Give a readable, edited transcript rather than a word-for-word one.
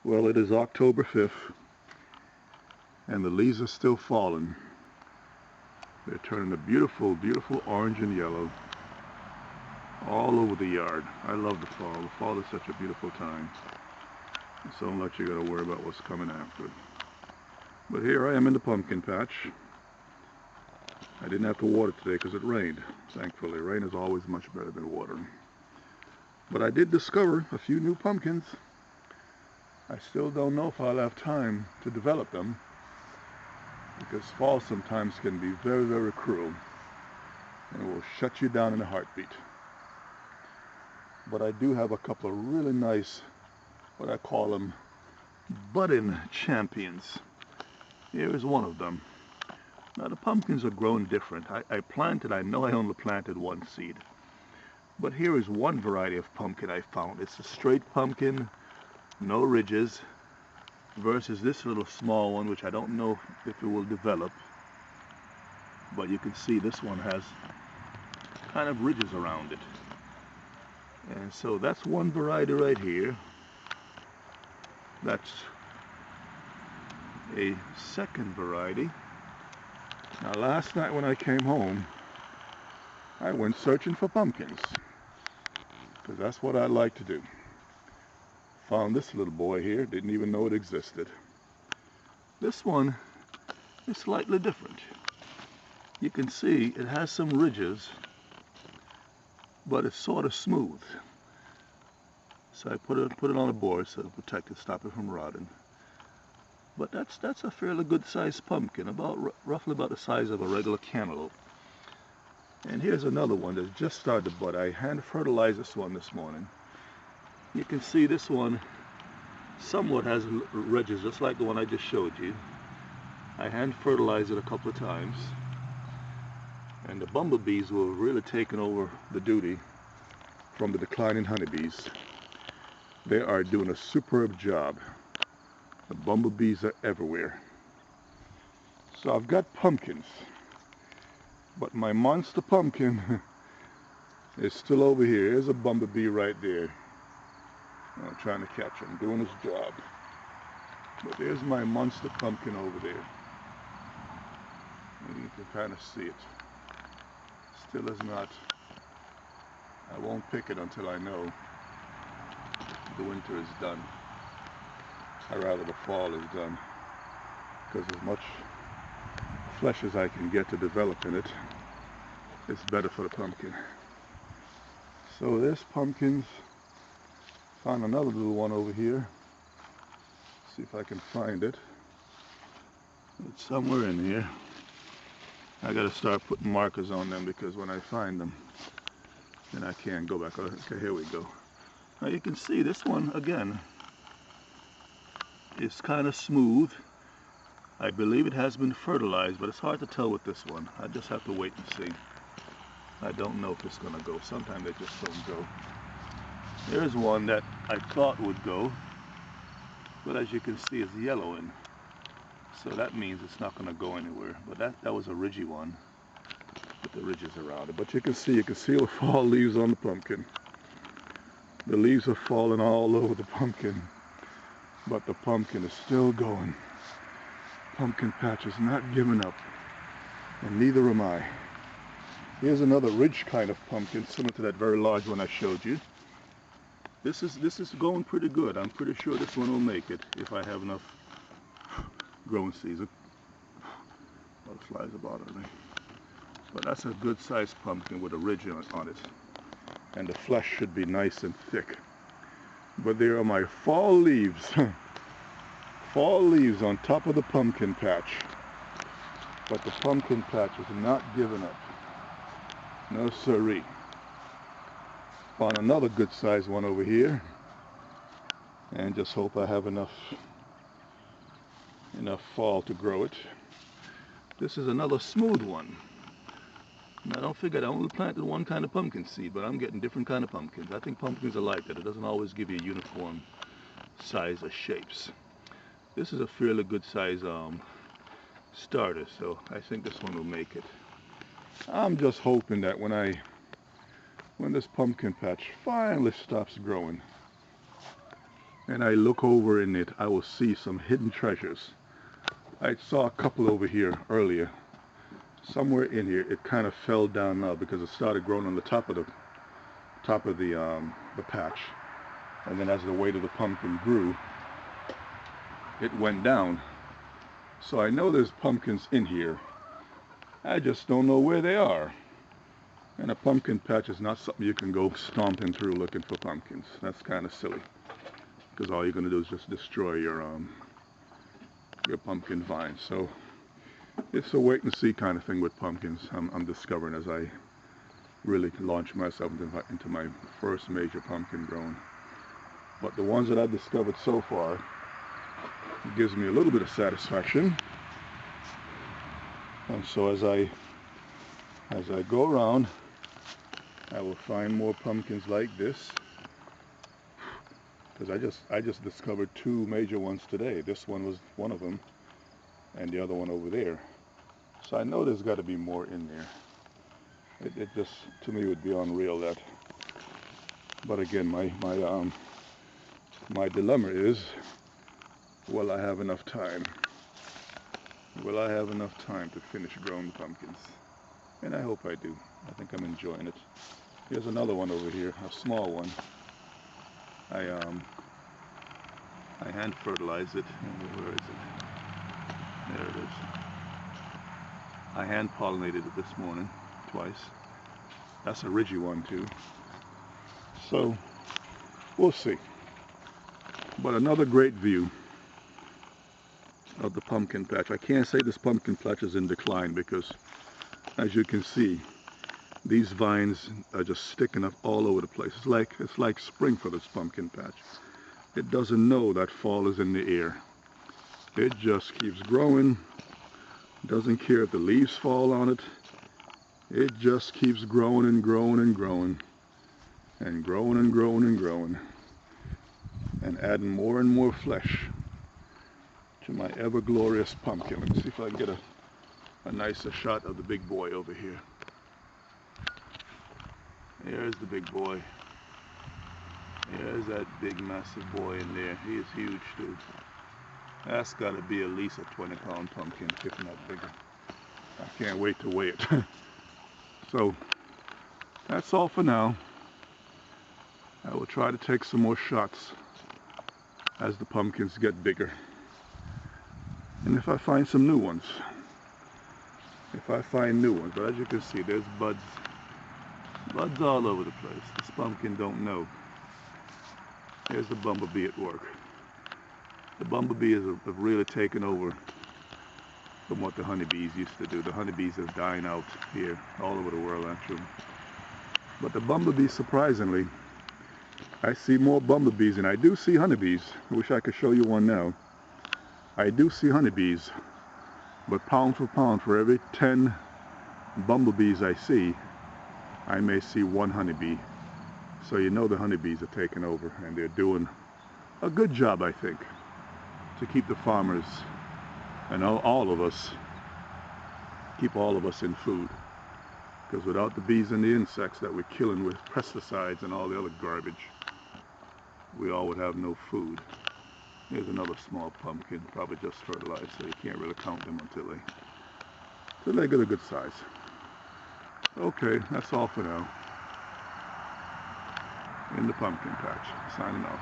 Well, it is October 5th, and the leaves are still falling. They're turning a beautiful, beautiful orange and yellow all over the yard. I love the fall. The fall is such a beautiful time. So don't let you gotta worry about what's coming after it. But here I am in the pumpkin patch. I didn't have to water today because it rained. Thankfully, rain is always much better than watering. But I did discover a few new pumpkins. I still don't know if I'll have time to develop them, because fall sometimes can be very, very cruel and will shut you down in a heartbeat. But I do have a couple of really nice, what I call them, budding champions. Here is one of them. Now the pumpkins are grown different. I know I only planted one seed. But here is one variety of pumpkin I found. It's a straight pumpkin, no ridges, versus this little small one, which I don't know if it will develop. But you can see this one has kind of ridges around it. And so that's one variety right here. That's a second variety. Now last night when I came home, I went searching for pumpkins, because that's what I like to do. Found this little boy here, didn't even know it existed. This one is slightly different. You can see it has some ridges, but it's sort of smooth. So I put it on a board so to protect it, stop it from rotting. But that's a fairly good sized pumpkin, roughly about the size of a regular cantaloupe. And here's another one that just started to bud. I hand fertilized this one this morning. You can see this one somewhat has ridges, just like the one I just showed you. I hand fertilized it a couple of times, and the bumblebees were really taking over the duty from the declining honeybees. They are doing a superb job. The bumblebees are everywhere. So I've got pumpkins, but my monster pumpkin is still over here. There's a bumblebee right there. I'm trying to catch him, doing his job. But there's my monster pumpkin over there. And you can kind of see it. Still is not. I won't pick it until I know the winter is done. Or rather the fall is done. Because as much flesh as I can get to develop in it, it's better for the pumpkin. So there's pumpkins. Found another little one over here. See if I can find it. It's somewhere in here. I gotta start putting markers on them, because when I find them, then I can't go back. Okay, here we go. Now you can see this one again is kind of smooth. I believe it has been fertilized, but it's hard to tell with this one. I just have to wait and see. I don't know if it's gonna go. Sometimes they just don't go. There's one that I thought would go, but as you can see it's yellowing. So that means it's not going to go anywhere. But that was a ridgy one with the ridges around it. But you can see the fall leaves on the pumpkin. The leaves are falling all over the pumpkin, but the pumpkin is still going. Pumpkin patch is not giving up, and neither am I. Here's another ridge kind of pumpkin, similar to that very large one I showed you. This is going pretty good. I'm pretty sure this one will make it if I have enough growing season. Butterflies are bothering me. But that's a good sized pumpkin with a ridge on it. And the flesh should be nice and thick. But there are my fall leaves. Fall leaves on top of the pumpkin patch. But the pumpkin patch is not giving up. No siree. Found another good sized one over here, and just hope I have enough fall to grow it. This is another smooth one. Now don't forget, I only planted one kind of pumpkin seed, but I'm getting different kind of pumpkins. I think pumpkins are like that. It doesn't always give you a uniform size or shapes. This is a fairly good size starter, so I think this one will make it. I'm just hoping that when this pumpkin patch finally stops growing, and I look over in it, I will see some hidden treasures. I saw a couple over here earlier. Somewhere in here, it kind of fell down now because it started growing on the top of the patch, and then as the weight of the pumpkin grew, it went down. So I know there's pumpkins in here. I just don't know where they are. And a pumpkin patch is not something you can go stomping through looking for pumpkins. That's kind of silly, because all you're going to do is just destroy your pumpkin vine. So it's a wait and see kind of thing with pumpkins. I'm discovering as I really launch myself into my first major pumpkin growing. But the ones that I've discovered so far, it gives me a little bit of satisfaction. And so as I go around, I will find more pumpkins like this, because I just discovered two major ones today. This one was one of them, and the other one over there. So I know there's got to be more in there. It just, to me, would be unreal that. But again, my dilemma is, will I have enough time? Will I have enough time to finish growing the pumpkins? And I hope I do. I think I'm enjoying it. Here's another one over here, a small one. I hand fertilized it. Where is it? There it is. I hand pollinated it this morning, twice. That's a ridgy one too. So we'll see. But another great view of the pumpkin patch. I can't say this pumpkin patch is in decline, because as you can see, these vines are just sticking up all over the place. It's like spring for this pumpkin patch. It doesn't know that fall is in the air. It just keeps growing. Doesn't care if the leaves fall on it. It just keeps growing and growing and growing, and growing and growing and growing, and adding more and more flesh to my ever glorious pumpkin. Let me see if I can get a nicer shot of the big boy over here. There's the big boy. There's that big massive boy in there. He is huge too. That's got to be at least a 20-pound pumpkin, if not bigger. I can't wait to weigh it. So that's all for now. I will try to take some more shots as the pumpkins get bigger. And if I find some new ones. But as you can see, there's buds all over the place. This pumpkin don't know. There's the bumblebee at work. The bumblebees have really taken over from what the honeybees used to do. The honeybees are dying out here, all over the world actually. But the bumblebees, surprisingly, I see more bumblebees, and I do see honeybees. I wish I could show you one now. I do see honeybees, but pound for pound, for every 10 bumblebees I see, I may see one honeybee. So you know the honeybees are taking over, and they're doing a good job, I think, to keep the farmers and all of us, keep all of us in food. Because without the bees and the insects that we're killing with pesticides and all the other garbage, we all would have no food. Here's another small pumpkin, probably just fertilized, so you can't really count them until they get a good size. Okay, that's all for now. In the pumpkin patch, signing off.